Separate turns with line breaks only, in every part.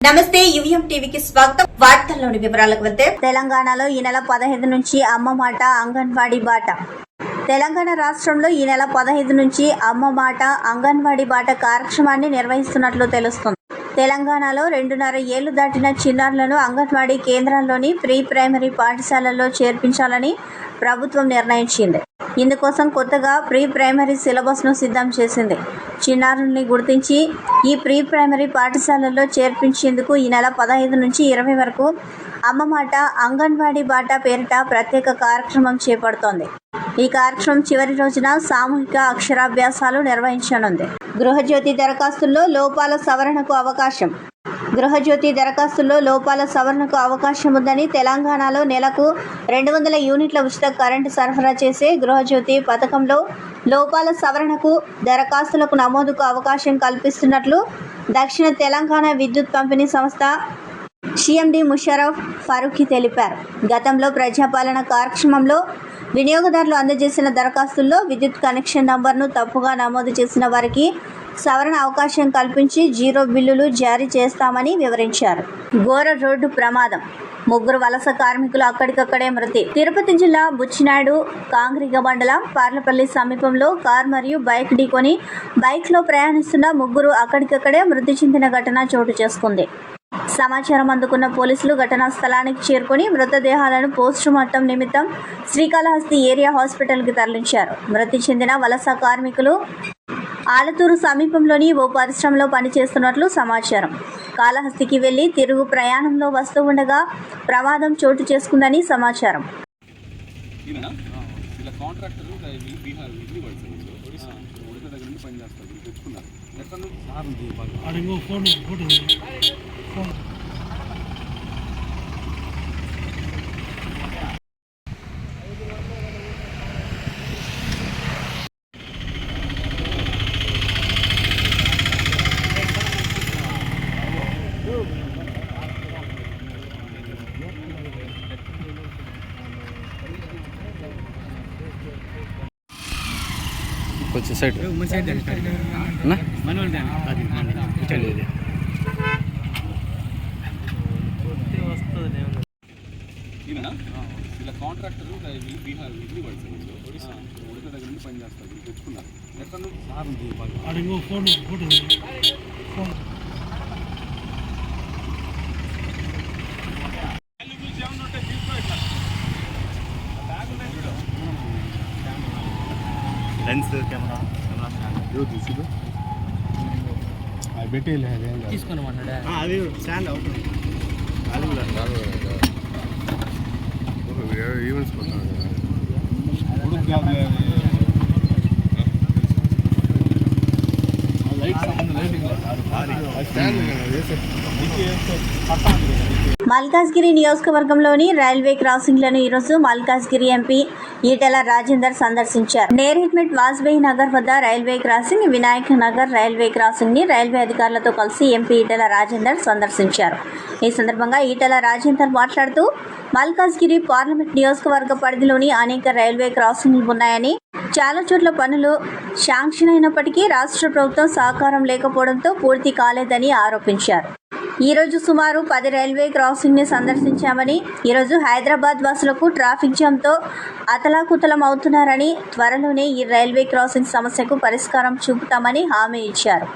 నమస్తే యువిఎం టీవీకి స్వాగతం. వార్తల్లోని వివరాలకు వెళ్తే తెలంగాణలో ఈ నెల 15 నుంచి అమ్మ మాట అంగన్వాడీ బాట. తెలంగాణ రాష్ట్రంలో ఈ నెల 15 నుంచి అమ్మ మాట అంగన్వాడీ బాట కార్యక్రమాన్ని నిర్వహిస్తున్నట్లు తెలుస్తుంది. తెలంగాణలో 2.5 ఏళ్లు దాటిన చిన్నారులను అంగన్వాడీ కేంద్రాల్లోని ప్రీ ప్రైమరీ పాఠశాలల్లో చేర్పించాలని ప్రభుత్వం నిర్ణయించింది. ఇందుకోసం కొత్తగా ప్రీ ప్రైమరీ సిలబస్ను సిద్ధం చేసింది. చిన్నారుల్ని గుర్తించి ఈ ప్రీ ప్రైమరీ పాఠశాలల్లో చేర్పించేందుకు ఈ నెల 15 నుంచి 20 వరకు అమ్మ మాట అంగన్వాడీ బాట పేరిట ప్రత్యేక కార్యక్రమం చేపడుతోంది. ఈ కార్యక్రమం చివరి రోజున సామూహిక అక్షరాభ్యాసాలు నిర్వహించనుంది. గృహజ్యోతి దరఖాస్తుల్లో లోపాల సవరణకు అవకాశం. గృహజ్యోతి దరఖాస్తుల్లో లోపాల సవరణకు అవకాశం ఉందని తెలంగాణలో నెలకు 200 యూనిట్ల ఉచిత కరెంటు సరఫరా చేసే గృహజ్యోతి పథకంలో లోపాల సవరణకు దరఖాస్తులకు నమోదుకు అవకాశం కల్పిస్తున్నట్లు దక్షిణ తెలంగాణ విద్యుత్ పంపిణీ సంస్థ సిఎండి ముషర్రఫ్ ఫరూఖీ తెలిపారు. గతంలో ప్రజాపాలన కార్యక్రమంలో వినియోగదారులు అందజేసిన దరఖాస్తుల్లో విద్యుత్ కనెక్షన్ నంబర్ను తప్పుగా నమోదు చేసిన వారికి సవరణ అవకాశం కల్పించి 0 బిల్లులు జారీ చేస్తామని వివరించారు. ఘోర రోడ్డు ప్రమాదం, 3 వలస కార్మికులు అక్కడికక్కడే మృతి. తిరుపతి జిల్లా బుచ్చినాయుడు కాంగ్రిగ మండలం పార్లపల్లి సమీపంలో కార్ మరియు బైక్ ఢీకొని బైక్లో ప్రయాణిస్తున్న 3 అక్కడికక్కడే మృతి చెందిన ఘటన చోటు చేసుకుంది. సమాచారం అందుకున్న పోలీసులు ఘటనా స్థలానికి చేరుకుని మృతదేహాలను పోస్టుమార్టం నిమిత్తం శ్రీకాళహస్తి ఏరియా హాస్పిటల్కి తరలించారు. మృతి చెందిన వలస కార్మికులు ఆలతూరు సమీపంలోని ఓ పరిశ్రమలో పనిచేస్తున్నట్లు సమాచారం. కాళహస్తికి వెళ్లి తిరుగు ప్రయాణంలో వస్తూ ఉండగా ప్రమాదం చోటు చేసుకుందని సమాచారం.
కొంచెం సైడ్
ఇలా కాంట్రాక్టర్ బీహార్ ఇడ్లీ పడుతుంది ఒడిశా దగ్గర నుండి పని చేస్తారు తెచ్చుకున్నారు ఎక్కడ
లెన్స్ కెమెరా
తీసుకు అవి పెట్టి
తీసుకున్నామన్నాడా అది స్టాండ్ అవుతుంది
ఈవెంట్స్
మల్కాజ్గిరి నియోజకవర్గంలోని రైల్వే క్రాసింగ్లను ఈరోజు మల్కాజ్గిరి ఎంపీ ఈటెల రాజేందర్ సందర్శించారు. నేరేడ్మెట్ వాజ్పేయి నగర్ వద్ద railway crossing, Vinayak Nagar railway crossing ని రైల్వే అధికారులతో కలిసి ఎంపీ ఈటెల రాజేందర్ సందర్శించారు. ఈ సందర్భంగా ఈటెల రాజేందర్ మాట్లాడుతూ మల్కాజ్గిరి పార్లమెంట్ నియోజకవర్గ పరిధిలోని అనేక రైల్వే క్రాసింగ్లు ఉన్నాయని, చాలా చోట్ల పనులు శాంక్షన్ అయినప్పటికీ రాష్ట్ర ప్రభుత్వం సహకారం లేకపోవడంతో పూర్తి కాలేదని ఆరోపించారు. ఈరోజు సుమారు 10 రైల్వే క్రాసింగ్ ని సందర్శించామని, ఈరోజు హైదరాబాద్ బస్సులకు ట్రాఫిక్ జామ్తో అతలాకుతలం అవుతున్నారని, త్వరలోనే ఈ రైల్వే క్రాసింగ్ సమస్యకు పరిష్కారం చూపుతామని హామీ ఇచ్చారు.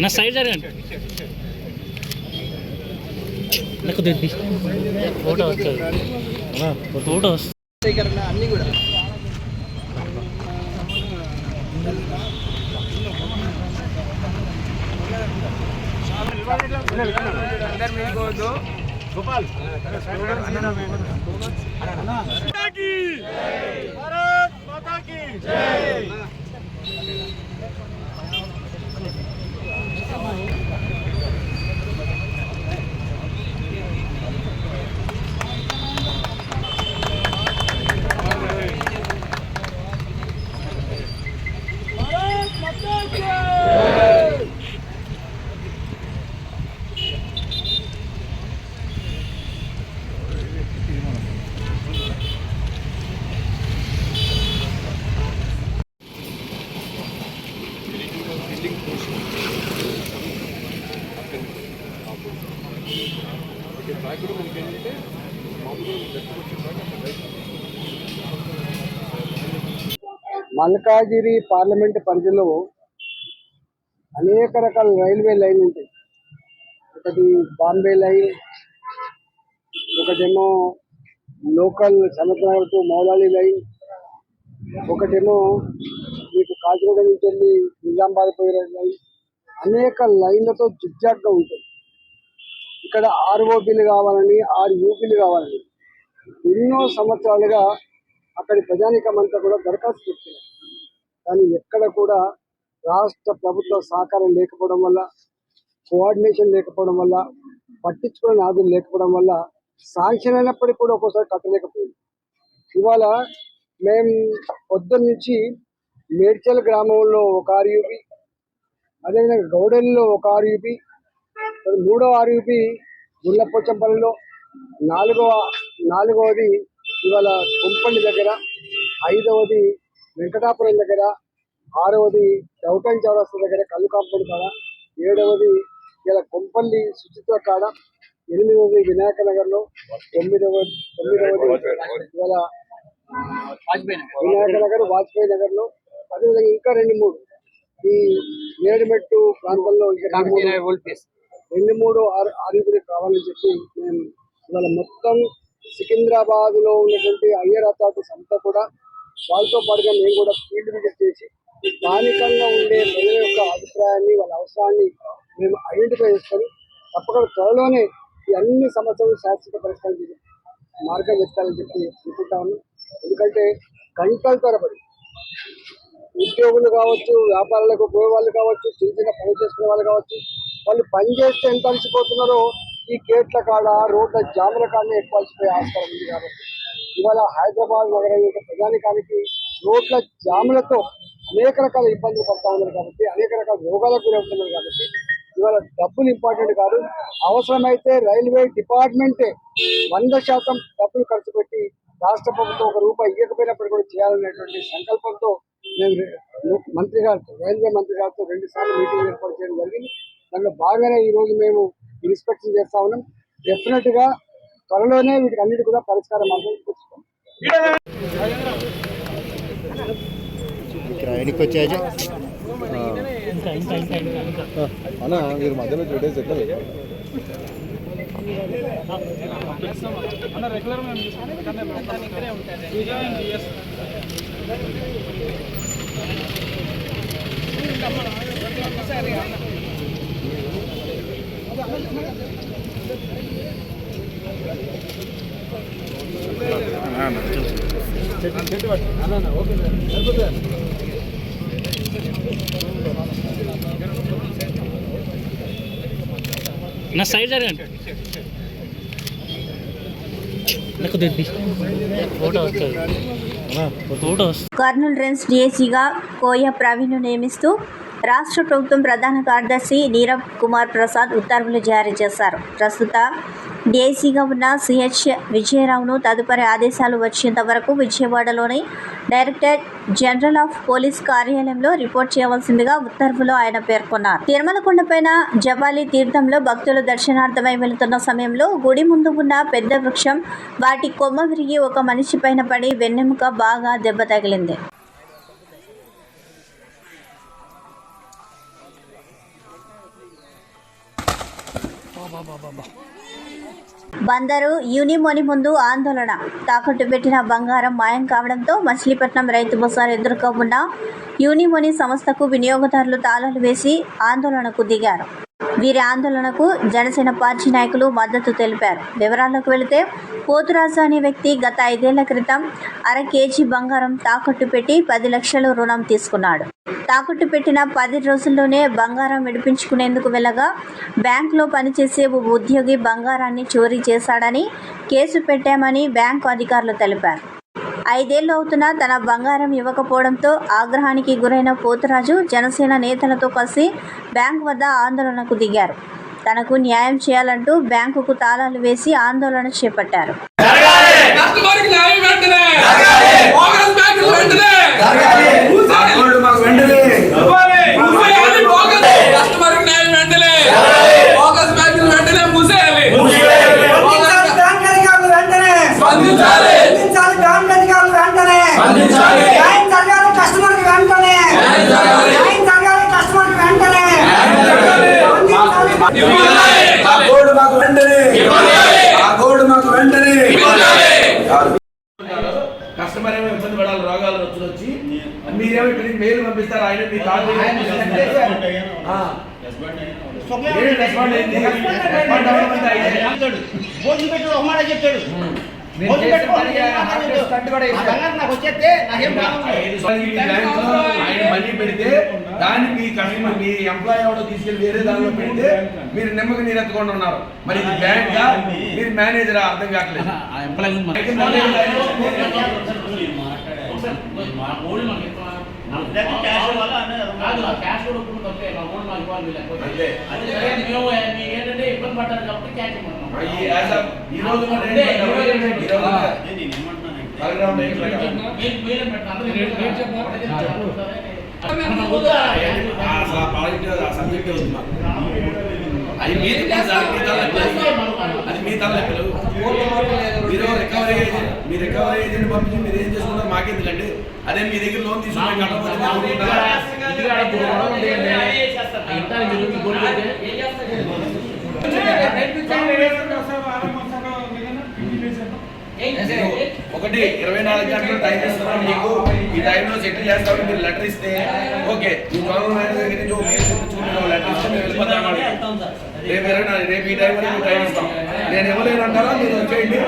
నా సైడ్ జరగండి, నాకు ఫోటో వస్తుంది, ఫోటో వస్తుంది అన్నీ కూడా. అందరు మీకు
ట్రాక్ కూడా మనకి ఏంటంటే మామూలుగా
మల్కాజిగిరి పార్లమెంట్ పరిధిలో అనేక రకాల రైల్వే లైన్ ఉంటాయి. ఒకటి బాంబే లైన్, ఒకటేమో local Sanathnagar to Moula Ali line, ఒకటేమో మీకు కాచిగూడ నుంచి వెళ్ళి నిజామాబాద్ పోయే లైన్. అనేక లైన్లతో జిగ్జాగ్గా ఉంటాయి. ఇక్కడ ఆర్ఓబీలు కావాలని, ఆర్యూబీలు కావాలని ఎన్నో సంవత్సరాలుగా అక్కడి ప్రజానికం అంతా కూడా దరఖాస్తు పెట్టారు. కానీ ఎక్కడ కూడా రాష్ట్ర ప్రభుత్వ సహకారం లేకపోవడం వల్ల, కోఆర్డినేషన్ లేకపోవడం వల్ల, పట్టించుకునే నాదులు లేకపోవడం వల్ల శాంక్షన్ అయినప్పటికీ కూడా ఒక్కోసారి కట్టలేకపోయింది. ఇవాళ మేము పొద్దున్న నుంచి మేడ్చల్ గ్రామంలో ఒక ఆర్యూబీ, అదేవిధంగా గౌడెల్లో ఒక ఆర్యూబీ, మూడో ఆర్యూబీ గుళ్ళపోచంపల్లిలో, నాలుగవది ఇవాళ కుంపల్లి దగ్గర, ఐదవది వెంకటాపురం దగ్గర, ఆరవది చౌటన్ చౌరస్తా దగ్గర కల్లు కాంపౌండ్ కాడ, ఏడవది ఇలా కుంపల్లి శుచిత్వ కాడ, ఎనిమిదవది వినాయక నగర్లో, తొమ్మిదవది ఇవాళ వినాయక నగర్, వాజ్పేయి నగర్లో, అదేవిధంగా ఇంకా 2-3 ఈ ఏడుమెట్టు ప్రాంతంలో ఇంకా 2-3 ఆర్యూబీలు కావాలని చెప్పి మేము ఇవాళ మొత్తం సికింద్రాబాద్లో ఉన్నటువంటి అయ్యర్ అథారిటీస్ అంతా కూడా వాళ్ళతో పాటుగా మేము కూడా ఫీల్డ్ విజిట్ చేసి స్థానికంగా ఉండే ప్రజల యొక్క అభిప్రాయాన్ని, వాళ్ళ అవసరాన్ని మేము ఐడెంటిఫై చేసుకొని తప్పకుండా త్వరలోనే ఈ అన్ని సమస్యలు శాశ్వత పరిష్కారం మార్గం వెతకాలని చెప్పి అనుకుంటా ఉన్నాం. ఎందుకంటే గంటల తరబడి ఉద్యోగులు కావచ్చు, వ్యాపారాలకు పోయే వాళ్ళు కావచ్చు, చిన్న పని చేసుకునే వాళ్ళు కావచ్చు, వాళ్ళు పని చేస్తే ఎంత అలసిపోతున్నారో ఈ గేట్ల కాడ, రోడ్ల జాముల కాడనే ఎక్కువ అలసిపోయే ఆస్కారం ఉంది. కాబట్టి ఇవాళ హైదరాబాద్ నగరం యొక్క ప్రజానికానికి రోడ్ల జాములతో అనేక రకాల ఇబ్బందులు పడుతూ ఉన్నారు. కాబట్టి అనేక రకాల రోగాలకు గురవుతున్నారు. కాబట్టి ఇవాళ డబ్బులు ఇంపార్టెంట్ కాదు, అవసరమైతే రైల్వే డిపార్ట్మెంటే 100% డబ్బులు ఖర్చు పెట్టి రాష్ట్ర ప్రభుత్వం ₹1 ఇవ్వకపోయినప్పుడు కూడా చేయాలనేటువంటి సంకల్పంతో మేము మంత్రి గారితో, రైల్వే మంత్రి గారితో 2 సార్లు మీటింగ్ ఏర్పాటు చేయడం జరిగింది. దాంట్లో బాగానే ఈరోజు మేము ఇన్స్పెక్షన్ చేస్తా ఉన్నాం. డెఫినెట్గా త్వరలోనే వీటికి అన్నిటి కూడా పరిష్కారం మార్గం తెచ్చుకోం.
అన్నా మీరు మధ్యలో చూడేసి ఎట్లా
నా సైడ్ జరగండి.
కర్నూలు రేంజ్ డీఐజీగా కోయ ప్రవీణ్ను నియమిస్తూ రాష్ట్ర ప్రభుత్వం ప్రధాన కార్యదర్శి నీరబ్ కుమార్ ప్రసాద్ ఉత్తర్వులు జారీ చేశారు. ప్రస్తుత డీఐజీగా ఉన్న సిహెచ్ విజయరావును తదుపరి ఆదేశాలు వచ్చేంత వరకు విజయవాడలోని డైరెక్టర్ జనరల్ ఆఫ్ పోలీస్ కార్యాలయంలో రిపోర్ట్ చేయవలసిందిగా ఉత్తర్వులో ఆయన పేర్కొన్నారు. తిరుమల కొండపైన జపాలి తీర్థంలో భక్తులు దర్శనార్థమై వెళుతున్న సమయంలో గుడి ముందు ఉన్న పెద్ద వృక్షం వాటి కొమ్మ విరిగి ఒక మనిషి పైన పడి వెన్నెముక బాగా దెబ్బ తగిలింది. బందరు యూనిమోని ముందు ఆందోళన. తాకట్టు పెట్టిన బంగారం మాయం కావడంతో మచిలీపట్నం రైతు బజార్ ఎదురుగా ఉన్న యూనిమోని సంస్థకు వినియోగదారులు తాళాలు వేసి ఆందోళనకు దిగారు. వీరి ఆందోళనకు జనసేన పార్టీ నాయకులు మద్దతు తెలిపారు. వివరాల్లోకి వెళితే పోతురాజు అనే వ్యక్తి గత 5 ఏళ్ల క్రితం 1/2 కేజీ బంగారం తాకట్టు పెట్టి 10 లక్షలు రుణం తీసుకున్నాడు. తాకట్టు పెట్టిన 10 రోజుల్లోనే బంగారం విడిపించుకునేందుకు వెళ్ళగా బ్యాంకులో పనిచేసే ఓ ఉద్యోగి బంగారాన్ని చోరీ చేశాడని కేసు పెట్టామని బ్యాంకు అధికారులు తెలిపారు. 5 ఏళ్లు అవుతున్నా తన బంగారం ఇవ్వకపోవడంతో ఆగ్రహానికి గురైన పోతురాజు జనసేన నేతలతో కలిసి బ్యాంకు వద్ద ఆందోళనకు దిగారు. తనకు న్యాయం చేయాలంటూ బ్యాంకుకు తాళాలు వేసి ఆందోళన చేపట్టారు.
కస్టమర్ ఏమో ఇబ్బంది పడాలి, రోగాలు వచ్చి మీరేమో ఇక్కడికి మెయిల్ పంపిస్తారు. ఆయన మీ కాల్ మనీ పెడితే దానికి కస్టమర్ మీ ఎంప్లాయీ ఎవడో తీసుకెళ్ళి వేరే దానిలో పెడితే మీరు నిమ్మకి నీరు ఎత్తుకుండా ఉన్నారు. మరి ఇది బ్యాంకా మీరు మేనేజరా అర్థం కావట్లేదు. ఈ రోజు అది మీ తలెక్కలు. మీరు రికవరీ ఏజెంట్ పంపించి మీరు ఏం చేసుకుంటారు మాకెందుకండి? అదే మీ దగ్గర లోన్ తీసుకుని ఒకటి 24 గంటలు టైం ఇస్తున్నాం మీకు, ఈ టైంలో సెటిల్ చేస్తామని మీరు లెటర్ ఇస్తే ఓకే. మీ జనరల్ మేనేజర్ దగ్గర నుంచి లెటర్ ఇస్తే మేము వెళ్ళిపోతాం. రేపు ఈ టైం వరకు టైం ఇస్తాం. నేను ఇవ్వలేను అంటారా? మీరు వచ్చేయండి,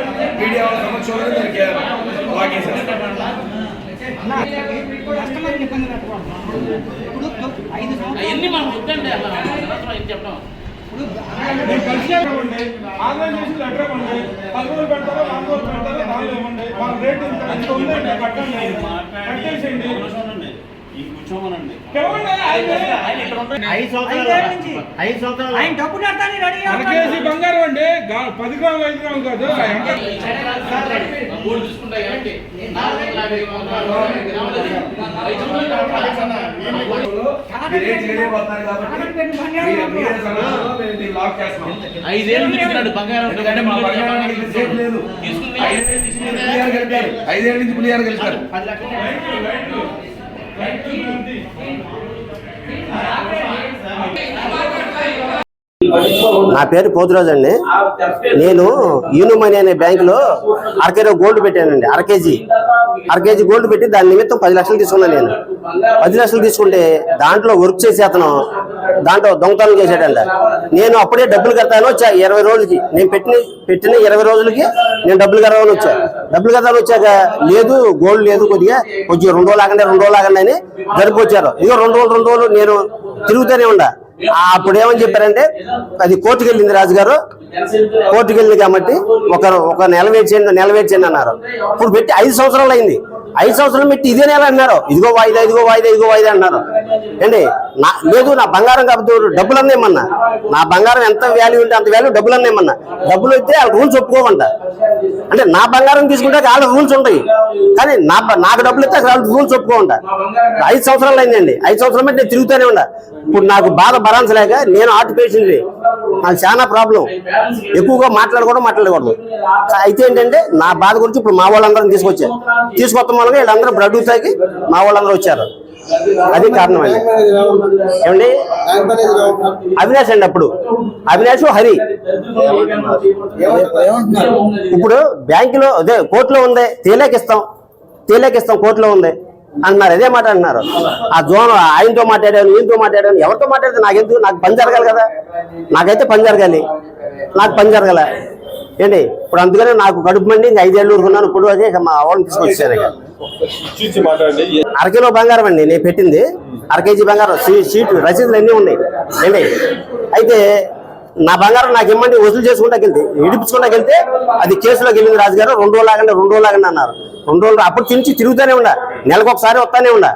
మీడియా వాళ్ళ సమక్షంలో దానికి
అవన్నీ మనం వద్దండి చెప్పడం.
ఆన్లైన్ చేసి లెటర్ ఇవ్వండి, 10 రోజులు పెడతారో 4 రోజులు పెడతారో దానిలో ఇవ్వండి. వాళ్ళ రేట్ ఎంత ఉందండి కట్టండి, కట్టేసేయండి. కేజీ బంగారం అండి, 10 గ్రాములు 5 గ్రాములు కాదు.
ఐదేళ్ళ నుంచి పులియారు గెలుస్తారు.
నా పేరు పోతురాజు అండి. నేను యూనిమనీ అనే బ్యాంకులో 1/2 కిలో గోల్డ్ పెట్టానండి. 1/2 కేజీ గోల్డ్ పెట్టి దాని నిమిత్తం 10 లక్షలు తీసుకున్నాను. నేను 10 లక్షలు తీసుకుంటే దాంట్లో వర్క్ చేసి అతను దాంట్లో దొంగతనం చేశాడంట. నేను అప్పుడే డబ్బులు కడతాను వచ్చా 20 రోజులకి. నేను పెట్టిన 20 రోజులకి నేను డబ్బులు కడతాను వచ్చాక లేదు గోల్డ్ లేదు, కొంచెం 2 రోజులు ఆగండి అని జరిపొచ్చారు. ఇదిగో 2 రోజులు నేను తిరుగుతూనే ఉండా. అప్పుడు ఏమని చెప్పారంటే అది కోర్టుకు వెళ్ళింది, రాజుగారు కోర్టుకు వెళ్ళింది కాబట్టి ఒక నెల వెయిట్ చేయండి అన్నారు. ఇప్పుడు పెట్టి 5 సంవత్సరాలు అయింది. 5 సంవత్సరాలు పెట్టి ఇదే నెల అన్నారు. ఇదిగో వాయిదా అన్నారు అండి. లేదు నా బంగారం కాబట్టి డబ్బులు అన్నేమన్నా, నా బంగారం ఎంత వాల్యూ ఉంటే అంత వాల్యూ డబ్బులు అన్నేమన్నా. డబ్బులు అయితే వాళ్ళ రూల్స్ ఒప్పుకోమంట. అంటే నా బంగారం తీసుకుంటే వాళ్ళ రూల్స్ ఉంటాయి, కానీ నాకు డబ్బులు ఇస్తే వాళ్ళ రూల్స్ ఒప్పుకోమంట. 5 సంవత్సరాలు అయిందండి. 5 సంవత్సరాలు పెట్టి నేను తిరుగుతూనే ఉండా. ఇప్పుడు నాకు బాధ భరించలేక నేను హార్ట్ పేషెంట్, నాకు చాలా ప్రాబ్లం, ఎక్కువగా మాట్లాడకూడదు. అయితే ఏంటంటే నా బాధ గురించి ఇప్పుడు మా వాళ్ళందరం తీసుకొస్తాం వల్ల వీళ్ళందరూ బ్లడ్ తాగి మా వాళ్ళందరూ వచ్చారు. అది కారణం అండి. ఏమండి అవినాష్ అండి, అప్పుడు అవినాష్ హరి. ఇప్పుడు బ్యాంకులో అదే కోర్టులో ఉంది, తేలేకిస్తాం కోర్టులో ఉంది. అన్నారు. అదే మాట అన్నారు. ఆ జోన్ ఆయనతో మాట్లాడాను, ఈయనతో మాట్లాడాను, ఎవరితో మాట్లాడితే నాకెందుకు? నాకు పని జరగాలి కదా, నాకైతే పని జరగాలి, నాకు పని జరగాల ఏంటి. ఇప్పుడు అందుకనే నాకు కడుపు మండి 5 ఏళ్ళు ఊరుకున్నాను. ఇప్పుడు అదే మా వాళ్ళని తీసుకొచ్చాను. అరకిలో బంగారం అండి నేను పెట్టింది, 1 కేజీ బంగారం, షీట్ రసీదులు అన్నీ ఉన్నాయి ఏంటి. అయితే నా బంగారం నాకు ఇమ్మండి వసూలు చేసుకుంటా వెళ్తే, విడిపించుకుంటా వెళ్తే అది కేసులోకి వెళ్ళింది. రాజుగారు 2 రోజులు ఆగండి, 2 రోజులు ఆగండి అన్నారు. 2 రోజులు అప్పుడు తిరుగుతూనే ఉండా, నెలకు ఒకసారి వస్తానే ఉండా.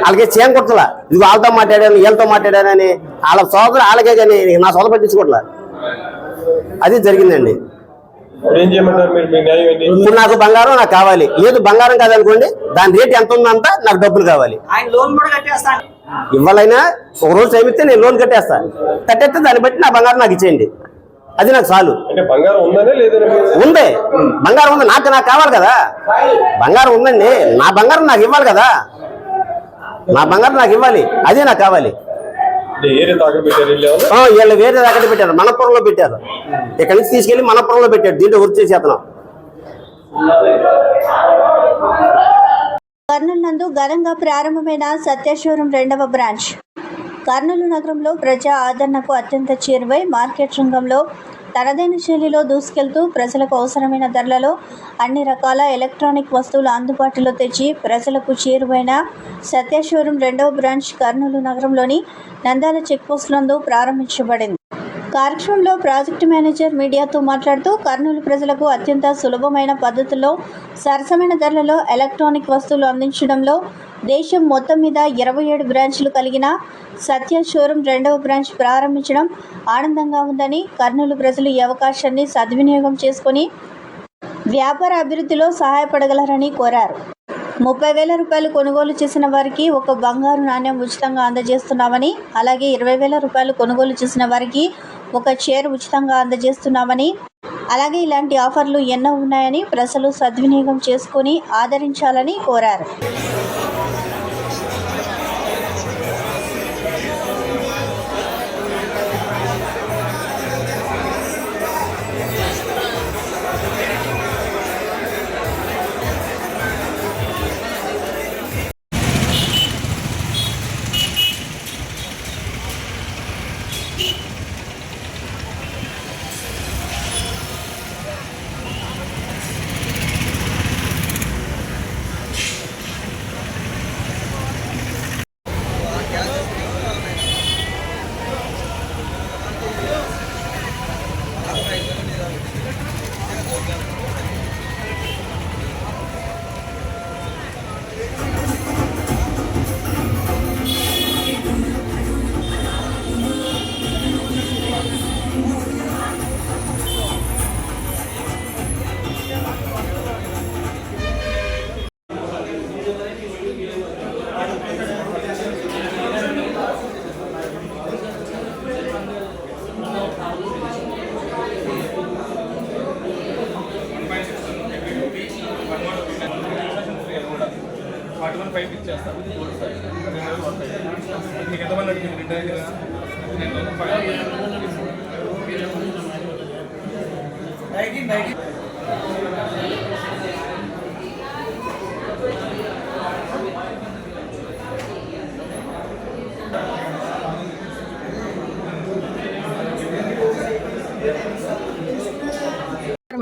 వాళ్ళకి చేయం కొట్టలా, ఇది వాళ్ళతో మాట్లాడాను, వీళ్ళతో మాట్లాడాను అని వాళ్ళ సోదరు వాళ్ళకే కానీ నా సోద పట్టించుకోవట్లా. అది జరిగిందండి. ఇప్పుడు నాకు బంగారం నాకు కావాలి. లేదు బంగారం కాదనుకోండి, దాని రేట్ ఎంత ఉందంత నాకు డబ్బులు కావాలి. ఇవ్వాలైనా ఒక రోజు టైం ఇస్తే నేను లోన్ కట్టేస్తే దాన్ని బట్టి నా బంగారం నాకు ఇచ్చేయండి, అది నాకు చాలు. ఉంది బంగారం ఉంది, నాకు కావాలి కదా. బంగారం ఉందండి, నా బంగారం నాకు ఇవ్వాలి కదా, నా బంగారం నాకు ఇవ్వాలి, అదే నాకు కావాలి. వీళ్ళు వేరే దగ్గర పెట్టారు, మనపురంలో పెట్టారు. ఇక్కడి నుంచి తీసుకెళ్లి మనపురంలో పెట్టారు. దీంట్లో వృత్తి చేతనం.
కర్నూలు నందు ఘనంగా ప్రారంభమైన సత్య షోరూం 2వ బ్రాంచ్. కర్నూలు నగరంలో ప్రజా ఆదరణకు అత్యంత చేరువై మార్కెట్ రంగంలో తనదైన శైలిలో దూసుకెళ్తూ ప్రజలకు అవసరమైన ధరలలో అన్ని రకాల ఎలక్ట్రానిక్ వస్తువులు అందుబాటులో తెచ్చి ప్రజలకు చేరువైన సత్య షోరూం 2వ బ్రాంచ్ కర్నూలు నగరంలోని నంద్యాల చెక్పోస్ట్ నందు ప్రారంభించబడింది. కార్యక్రమంలో ప్రాజెక్టు మేనేజర్ మీడియాతో మాట్లాడుతూ కర్నూలు ప్రజలకు అత్యంత సులభమైన పద్ధతుల్లో సరసమైన ధరలలో ఎలక్ట్రానిక్ వస్తువులు అందించడంలో దేశం మొత్తం మీద 27 బ్రాంచ్లు కలిగిన సత్య షోరూం 2వ బ్రాంచ్ ప్రారంభించడం ఆనందంగా ఉందని, కర్నూలు ప్రజలు ఈ అవకాశాన్ని సద్వినియోగం చేసుకొని వ్యాపార అభివృద్ధిలో సహాయపడగలరని కోరారు. 30,000 రూపాయలు కొనుగోలు చేసిన వారికి ఒక బంగారు నాణ్యం ఉచితంగా అందజేస్తున్నామని, అలాగే 20,000 రూపాయలు కొనుగోలు చేసిన వారికి ఒక చైర్ ఉచితంగా అందజేస్తున్నామని, అలాగే ఇలాంటి ఆఫర్లు ఎన్నో ఉన్నాయని ప్రజలు సద్వినియోగం చేసుకుని ఆదరించాలని కోరారు.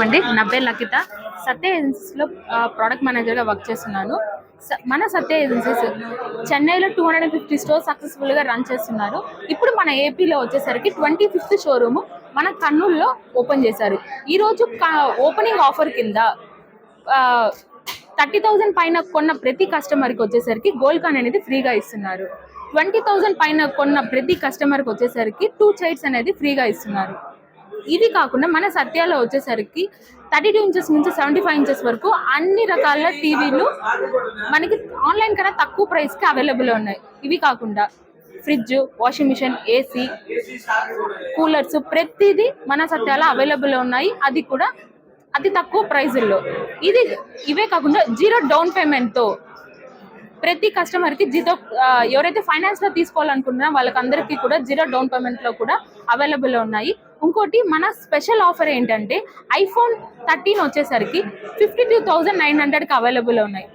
అండి, నా పేరు లకిత. సత్య ఏజెన్సీస్లో ప్రోడక్ట్ మేనేజర్గా వర్క్ చేస్తున్నాను. మన సత్య ఏజెన్సీస్ చెన్నైలో 250 స్టోర్స్ సక్సెస్ఫుల్గా రన్ చేస్తున్నారు. ఇప్పుడు మన ఏపీలో వచ్చేసరికి 25th షోరూమ్ మన కర్నూలులో ఓపెన్ చేశారు. ఈరోజు ఓపెనింగ్ ఆఫర్ కింద 30,000 పైన కొన్న ప్రతి కస్టమర్కి వచ్చేసరికి గోల్డ్ కాయిన్ అనేది ఫ్రీగా ఇస్తున్నారు. 20,000 పైన కొన్న ప్రతి కస్టమర్కి వచ్చేసరికి 2 చైర్స్ అనేది ఫ్రీగా ఇస్తున్నారు. ఇది కాకుండా మన సత్యాలో వచ్చేసరికి 32 ఇంచెస్ నుంచి 75 ఇంచెస్ వరకు అన్ని రకాల టీవీలు మనకి ఆన్లైన్ కన్నా తక్కువ ప్రైస్కి అవైలబుల్ ఉన్నాయి. ఇవి కాకుండా fridge, washing machine, AC, coolers ప్రతిదీ మన సత్యాలో అవైలబుల్ ఉన్నాయి. అది కూడా అతి తక్కువ ప్రైజుల్లో. ఇవే కాకుండా 0 డౌన్ పేమెంట్తో ప్రతి కస్టమర్కి ఎవరైతే ఫైనాన్స్లో తీసుకోవాలనుకుంటున్నారో వాళ్ళకందరికీ కూడా 0 డౌన్ పేమెంట్లో కూడా అవైలబుల్ ఉన్నాయి. ఇంకోటి మన స్పెషల్ ఆఫర్ ఏంటంటే iPhone 13 వచ్చేసరికి 52,900కి అవైలబుల్ ఉన్నాయి.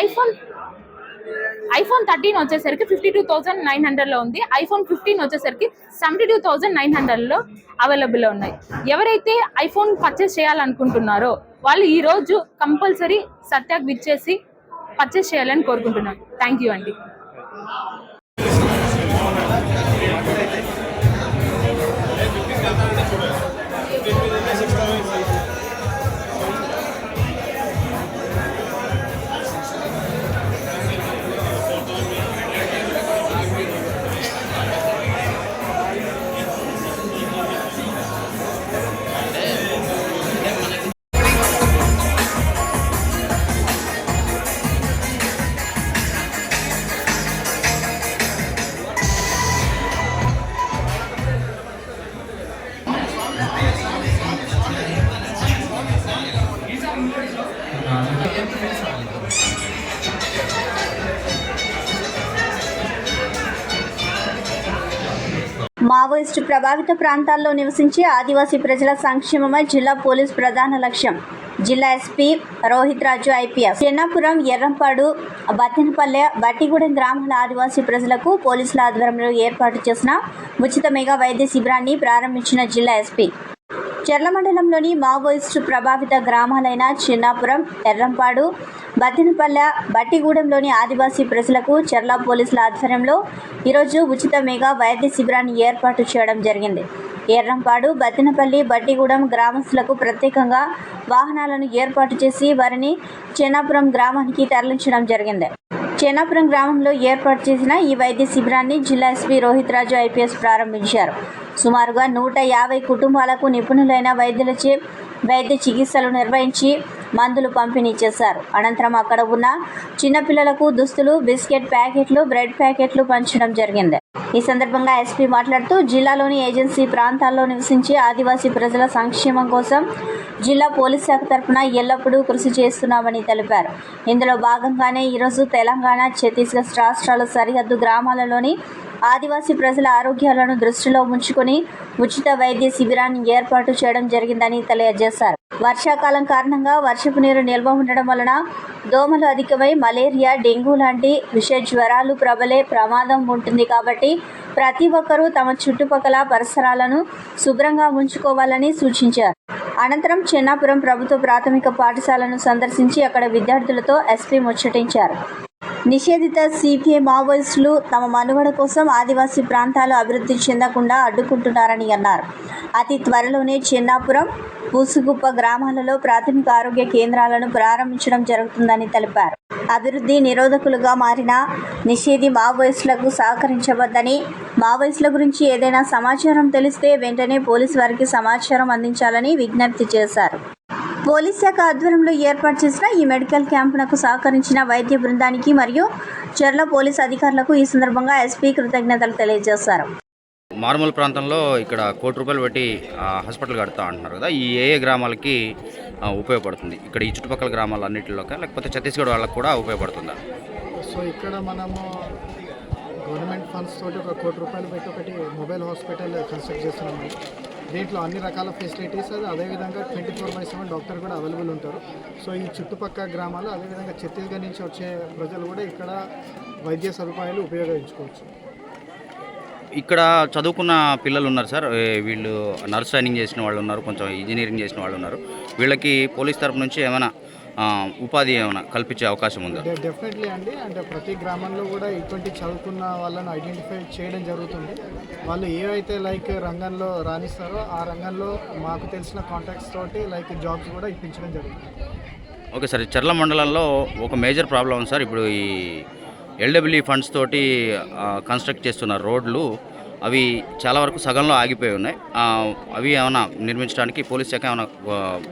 iPhone ఐఫోన్ 13 వచ్చేసరికి 52,900లో ఉంది. ఐఫోన్ 15 వచ్చేసరికి 72,900లో అవైలబుల్లో ఉన్నాయి. ఎవరైతే ఐఫోన్ పర్చేస్ చేయాలనుకుంటున్నారో వాళ్ళు ఈ రోజు కంపల్సరీ సత్యాకి విచ్చేసి పర్చేస్ చేయాలని కోరుకుంటున్నాను. థ్యాంక్ యూ అండి.
మావోయిస్టు ప్రభావిత ప్రాంతాల్లో నివసించే ఆదివాసీ ప్రజల సంక్షేమమే జిల్లా పోలీస్ ప్రధాన లక్ష్యం. జిల్లా ఎస్పీ రోహిత్ రాజు ఐపీఎస్ చెన్నాపురం, ఎర్రంపాడు, బత్తెనపల్లె, బట్టిగూడెం గ్రామాల ఆదివాసీ ప్రజలకు పోలీసుల ఆధ్వర్యంలో ఏర్పాటు చేసిన ఉచిత మెగా వైద్య శిబిరాన్ని ప్రారంభించిన జిల్లా ఎస్పీ చర్ల మండలంలోని మావోయిస్టు ప్రభావిత గ్రామాలైన చెన్నాపురం, ఎర్రంపాడు, బత్తెనపల్లె, బట్టిగూడెంలోని ఆదివాసీ ప్రజలకు చర్ల పోలీసుల ఆధ్వర్యంలో ఈరోజు ఉచిత మెగా వైద్య శిబిరాన్ని ఏర్పాటు చేయడం జరిగింది. ఎర్రంపాడు, బత్తెనపల్లి, బట్టిగూడెం గ్రామస్తులకు ప్రత్యేకంగా వాహనాలను ఏర్పాటు చేసి వారిని చెన్నాపురం గ్రామానికి తరలించడం జరిగింది. చెన్నాపురం గ్రామంలో ఏర్పాటు చేసిన ఈ వైద్య శిబిరాన్ని జిల్లా ఎస్పీ రోహిత్ రాజు ఐపీఎస్ ప్రారంభించారు. సుమారుగా 150 కుటుంబాలకు నిపుణులైన వైద్యులచే వైద్య చికిత్సలు నిర్వహించి మందులు పంపిణీ చేశారు. అనంతరం అక్కడ ఉన్న చిన్నపిల్లలకు దుస్తులు, బిస్కెట్ ప్యాకెట్లు, బ్రెడ్ ప్యాకెట్లు పంచడం జరిగింది. ఈ సందర్భంగా ఎస్పీ మాట్లాడుతూ జిల్లాలోని ఏజెన్సీ ప్రాంతాల్లో నివసించే ఆదివాసీ ప్రజల సంక్షేమం కోసం జిల్లా పోలీస్ శాఖ తరఫున ఎల్లప్పుడూ కృషి చేస్తున్నామని తెలిపారు. ఇందులో భాగంగానే ఈరోజు తెలంగాణ, ఛత్తీస్గఢ్ రాష్ట్రాల సరిహద్దు గ్రామాలలోని ఆదివాసీ ప్రజల ఆరోగ్యాలను దృష్టిలో ఉంచుకొని ఉచిత వైద్య శిబిరాన్ని ఏర్పాటు చేయడం జరిగిందని తెలియజేశారు. వర్షాకాలం కారణంగా వర్షపు నీరు నిల్వ ఉండడం వలన దోమలు అధికమై మలేరియా, డెంగూ లాంటి విష జ్వరాలు ప్రబలే ప్రమాదం ఉంటుంది. కాబట్టి ప్రతి ఒక్కరూ తమ చుట్టుపక్కల పరిసరాలను శుభ్రంగా ఉంచుకోవాలని సూచించారు. అనంతరం చెన్నాపురం ప్రభుత్వ ప్రాథమిక పాఠశాలను సందర్శించి అక్కడ విద్యార్థులతో ఎస్పీ ముచ్చటించారు. నిషేధిత సిపిఐ మావోయిస్టులు తమ మనుగడ కోసం ఆదివాసీ ప్రాంతాలు అభివృద్ధి చెందకుండా అడ్డుకుంటున్నారని అన్నారు. అతి త్వరలోనే చెన్నాపురం, పూసుగుప్ప గ్రామాలలో ప్రాథమిక ఆరోగ్య కేంద్రాలను ప్రారంభించడం జరుగుతుందని తెలిపారు. అభివృద్ధి నిరోధకులుగా మారిన నిషేధి మావోయిస్టులకు సహకరించవద్దని, మావోయిస్టుల గురించి ఏదైనా సమాచారం తెలిస్తే వెంటనే పోలీసు వారికి సమాచారం అందించాలని విజ్ఞప్తి చేశారు. పోలీస్ శాఖ ఆధ్వర్యంలో ఏర్పాటు చేసిన ఈ మెడికల్ క్యాంపునకు సహకరించిన వైద్య బృందానికి మరియు చర్ల పోలీస్ అధికారులకు ఈ సందర్భంగా ఎస్పీ కృతజ్ఞతలు తెలియజేశారు.
మారుమూల ప్రాంతంలో ఇక్కడ ₹1,00,00,000 పెట్టి హాస్పిటల్ కడతా అంటున్నారు కదా, ఈ ఏ గ్రామాలకి ఉపయోగపడుతుంది? ఇక్కడ ఈ చుట్టుపక్కల గ్రామాలన్నింటిలోకి, లేకపోతే ఛత్తీస్గఢ్ వాళ్ళకి కూడా ఉపయోగపడుతుందా?
సో ఇక్కడ మనము గవర్నమెంట్ ఫండ్స్ తోటి ఒక ₹1,00,00,000 పెట్టి ఒకటి మొబైల్ హాస్పిటల్ కన్స్ట్రక్ట్ చేస్తున్నాము. దీంట్లో అన్ని రకాల ఫెసిలిటీస్, అదేవిధంగా 24/7 డాక్టర్ కూడా అవైలబుల్ ఉంటారు. సో ఈ చుట్టుపక్కల గ్రామాలు, అదేవిధంగా ఛత్తీస్గఢ్ నుంచి వచ్చే ప్రజలు కూడా ఇక్కడ వైద్య సదుపాయాలు ఉపయోగించుకోవచ్చు.
ఇక్కడ చదువుకున్న పిల్లలు ఉన్నారు సార్, వీళ్ళు నర్స్ ట్రైనింగ్ చేసిన వాళ్ళు ఉన్నారు, కొంచెం ఇంజనీరింగ్ చేసిన వాళ్ళు ఉన్నారు. వీళ్ళకి పోలీస్ తరపు నుంచి ఏమైనా ఉపాధి ఏమైనా కల్పించే అవకాశం ఉందా?
డెఫినెట్లీ అండి. అంటే ప్రతి గ్రామంలో కూడా ఇటువంటి చదువుకున్న వాళ్ళను ఐడెంటిఫై చేయడం జరుగుతుంది. వాళ్ళు ఏవైతే రంగంలో రాణిస్తారో ఆ రంగంలో మాకు తెలిసిన కాంటాక్ట్స్ తోటి జాబ్స్ కూడా ఇప్పించడం జరుగుతుంది.
ఓకే సార్, చర్ల మండలంలో ఒక మేజర్ ప్రాబ్లం ఉంది సార్. ఇప్పుడు ఈ ఎల్డబ్ల్యూ ఫండ్స్ తోటి కన్స్ట్రక్ట్ చేస్తున్న రోడ్లు అవి చాలా వరకు సగంలో ఆగిపోయి ఉన్నాయి. అవి ఏమైనా నిర్మించడానికి పోలీస్ శాఖ ఏమైనా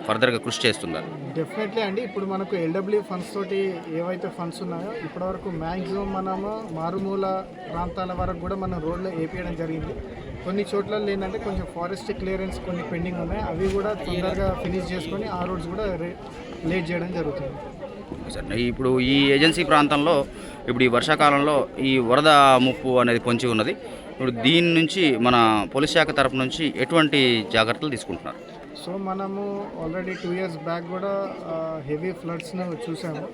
ఫర్దర్గా కృషి చేస్తుందా?
డెఫినెట్లీ అండి. ఇప్పుడు మనకు ఎల్డబ్ల్యూ ఫండ్స్ తోటి ఏవైతే ఫండ్స్ ఉన్నాయో ఇప్పటివరకు మ్యాక్సిమం మనము మారుమూల ప్రాంతాల వరకు కూడా మనం రోడ్లు వేపించడం జరిగింది. కొన్ని చోట్ల ఏంటంటే కొంచెం ఫారెస్ట్ క్లియరెన్స్ కొన్ని పెండింగ్ ఉన్నాయి, అవి కూడా తొందరగా ఫినిష్ చేసుకొని ఆ రోడ్స్ కూడా లేట్ చేయడం జరుగుతుంది.
సార్, ఇప్పుడు ఈ ఏజెన్సీ ప్రాంతంలో ఇప్పుడు ఈ వర్షాకాలంలో ఈ వరద ముప్పు అనేది పొంచి ఉన్నది. ఇప్పుడు దీని నుంచి మన పోలీస్ శాఖ తరపు నుంచి ఎటువంటి జాగ్రత్తలు తీసుకుంటున్నారు?
సో మనము ఆల్రెడీ 2 years బ్యాక్ కూడా హెవీ ఫ్లడ్స్ను చూసాము.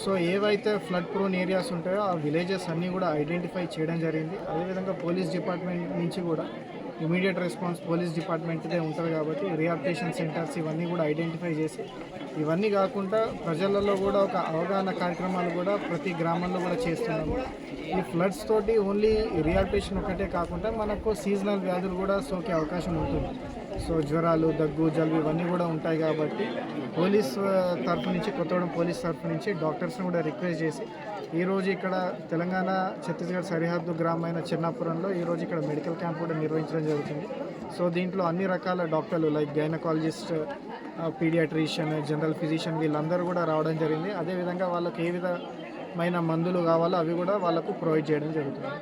సో ఏవైతే ఫ్లడ్ ప్రోన్ ఏరియాస్ ఉంటాయో ఆ విలేజెస్ అన్నీ కూడా ఐడెంటిఫై చేయడం జరిగింది. అదేవిధంగా పోలీస్ డిపార్ట్మెంట్ నుంచి కూడా ఇమీడియట్ రెస్పాన్స్ పోలీస్ డిపార్ట్మెంట్దే ఉంటుంది కాబట్టి రిహాబిలిటేషన్ సెంటర్స్ ఇవన్నీ కూడా ఐడెంటిఫై చేసి, ఇవన్నీ కాకుండా ప్రజలలో కూడా ఒక అవగాహన కార్యక్రమాలు కూడా ప్రతి గ్రామంలో కూడా చేస్తున్నాము. ఈ ఫ్లడ్స్ తోటి ఓన్లీ రిహాబిలిటేషన్ ఒకటే కాకుండా మనకు సీజనల్ వ్యాధులు కూడా సోకే అవకాశం ఉంటుంది. సో జ్వరాలు, దగ్గు, జలుబు ఇవన్నీ కూడా ఉంటాయి కాబట్టి పోలీస్ తరఫు నుంచి, కొత్తగూడెం పోలీస్ తరఫు నుంచి డాక్టర్స్ని కూడా రిక్వెస్ట్ చేసి ఈరోజు ఇక్కడ తెలంగాణ ఛత్తీస్గఢ్ సరిహద్దు గ్రామైన చిన్నాపురంలో ఈరోజు ఇక్కడ మెడికల్ క్యాంప్ కూడా నిర్వహించడం జరుగుతుంది. సో దీంట్లో అన్ని రకాల డాక్టర్లు like gynaecologist, paediatrician, general physician వీళ్ళందరూ కూడా రావడం జరిగింది. అదేవిధంగా వాళ్ళకి ఏ విధమైన మందులు కావాలో అవి కూడా వాళ్ళకు ప్రొవైడ్ చేయడం జరుగుతుంది.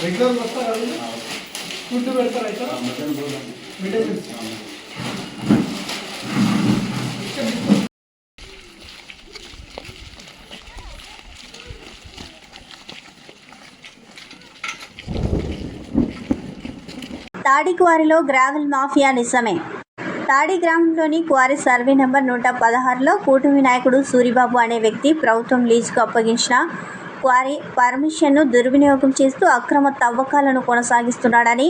రెగ్యులర్ వస్తారా? ఫుడ్ పెడతారా? విటమిన్స్
తాడి క్వారీలో గ్రావెల్ మాఫియా నిజమే. తాడి గ్రామంలోని క్వారీ సర్వే నెంబర్ 116లో కూటమి నాయకుడు సూరిబాబు అనే వ్యక్తి ప్రభుత్వం లీజుకు అప్పగించిన క్వారీ పర్మిషన్ను దుర్వినియోగం చేస్తూ అక్రమ తవ్వకాలను కొనసాగిస్తున్నాడని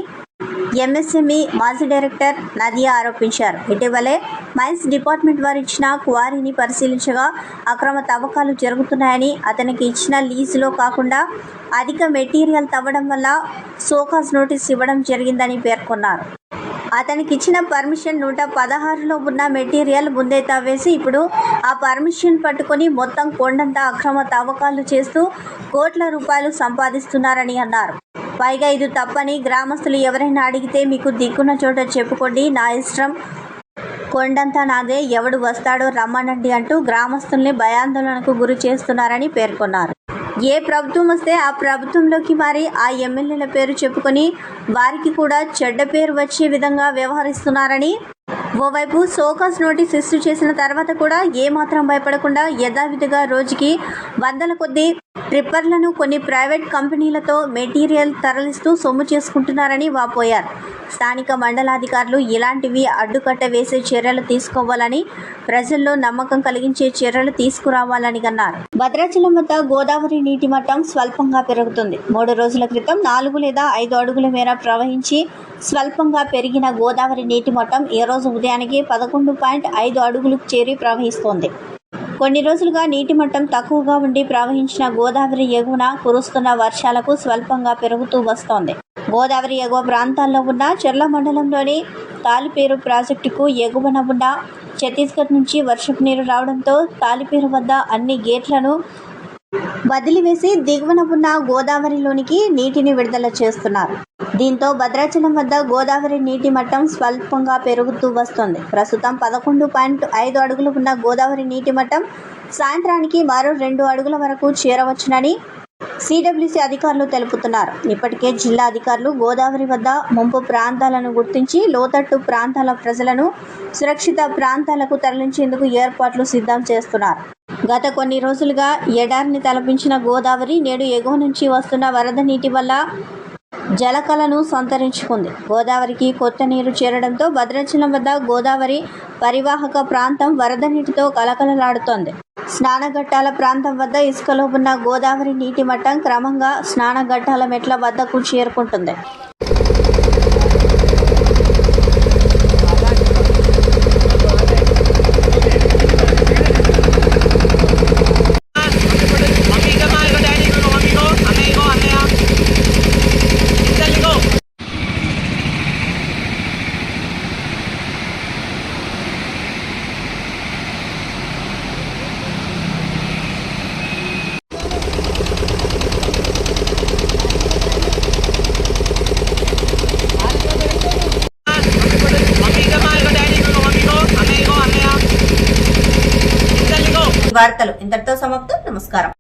ఎంఎస్ఎంఈ మాజీ డైరెక్టర్ నదియా ఆరోపించారు. ఇటీవలే మైన్స్ డిపార్ట్మెంట్ వారు ఇచ్చిన క్వారీని పరిశీలించగా అక్రమ తవ్వకాలు జరుగుతున్నాయని, అతనికి ఇచ్చిన లీజులో కాకుండా అధిక మెటీరియల్ తవ్వడం వల్ల సోకాజ్ నోటీస్ ఇవ్వడం జరిగిందని పేర్కొన్నారు. అతనికి ఇచ్చిన పర్మిషన్ 116లో ఉన్న మెటీరియల్ ముందే తవ్వేసి ఇప్పుడు ఆ పర్మిషన్ పట్టుకొని మొత్తం కొండంతా అక్రమ తవ్వకాలు చేస్తూ కోట్ల రూపాయలు సంపాదిస్తున్నారని అన్నారు. పైగా ఇది తప్పని గ్రామస్తులు ఎవరైనా అడిగితే మీకు దిక్కున్న చోట చెప్పుకోండి, నా ఇష్టం, కొండంతా నాదే, ఎవడు వస్తాడో రమ్మనండి అంటూ గ్రామస్తుల్ని భయాందోళనకు గురి చేస్తున్నారని పేర్కొన్నారు. ఏ ప్రభుత్వం వస్తే ఆ ప్రభుత్వంలోకి మారి ఆ ఎమ్మెల్యేల పేరు చెప్పుకొని వారికి కూడా చెడ్డ పేరు వచ్చే విధంగా వ్యవహరిస్తున్నారని, ఓవైపు సోకాస్ నోటీస్ ఇష్యూ చేసిన తర్వాత కూడా ఏమాత్రం భయపడకుండా యథావిధిగా రోజుకి వందల కొద్దీ ట్రిప్పర్లను కొన్ని ప్రైవేట్ కంపెనీలతో మెటీరియల్ తరలిస్తూ సొమ్ము చేసుకుంటున్నారని వాపోయారు. స్థానిక మండలాధికారులు ఇలాంటివి అడ్డుకట్ట వేసే చర్యలు తీసుకోవాలని, ప్రజల్లో నమ్మకం కలిగించే చర్యలు తీసుకురావాలని అన్నారు. భద్రాచలం వద్ద గోదావరి నీటి మట్టం స్వల్పంగా పెరుగుతుంది. 3 రోజుల క్రితం 4 లేదా 5 అడుగుల మేర ప్రవహించి స్వల్పంగా పెరిగిన గోదావరి నీటి మట్టం ఈ రోజు ఉదయానికి 11.5 అడుగులకు చేరి ప్రవహిస్తోంది. కొన్ని రోజులుగా నీటి మట్టం తక్కువగా ఉండి ప్రవహించిన గోదావరి ఎగువన కురుస్తున్న వర్షాలకు స్వల్పంగా పెరుగుతూ వస్తోంది. గోదావరి ఎగువ ప్రాంతాల్లో ఉన్న చెర్ల మండలంలోని తాలిపేరు ప్రాజెక్టుకు ఎగువన ఉన్న ఛత్తీస్గఢ్ నుంచి వర్షపు నీరు రావడంతో తాలిపేరు వద్ద అన్ని గేట్లను వదిలివేసి దిగువన ఉన్న గోదావరిలోనికి నీటిని విడుదల చేస్తున్నారు. దీంతో భద్రాచలం వద్ద గోదావరి నీటి మట్టం స్వల్పంగా పెరుగుతూ వస్తోంది. ప్రస్తుతం 11.5 అడుగులు ఉన్న గోదావరి నీటి మట్టం సాయంత్రానికి మరో 2 అడుగుల వరకు చేరవచ్చునని సిడబ్ల్యూసీ అధికారులు తెలుపుతున్నారు. ఇప్పటికే జిల్లా అధికారులు గోదావరి వద్ద ముంపు ప్రాంతాలను గుర్తించి లోతట్టు ప్రాంతాల ప్రజలను సురక్షిత ప్రాంతాలకు తరలించేందుకు ఏర్పాట్లు సిద్ధం చేస్తున్నారు. గత కొన్ని రోజులుగా ఎడారిని తలపించిన గోదావరి నేడు ఎగువ నుంచి వస్తున్న వరద నీటి వల్ల జలకళను సంతరించుకుంది. గోదావరికి కొత్త నీరు చేరడంతో భద్రాచలం వద్ద గోదావరి పరివాహక ప్రాంతం వరద నీటితో కలకలలాడుతోంది. స్నానఘట్టాల ప్రాంతం వద్ద ఇసుకలో ఉన్న గోదావరి నీటి మట్టం క్రమంగా స్నానఘట్టాల మెట్ల వద్దకు చేరుకుంటుంది. వార్తలు ఇంతటితో సమాప్తం. నమస్కారం.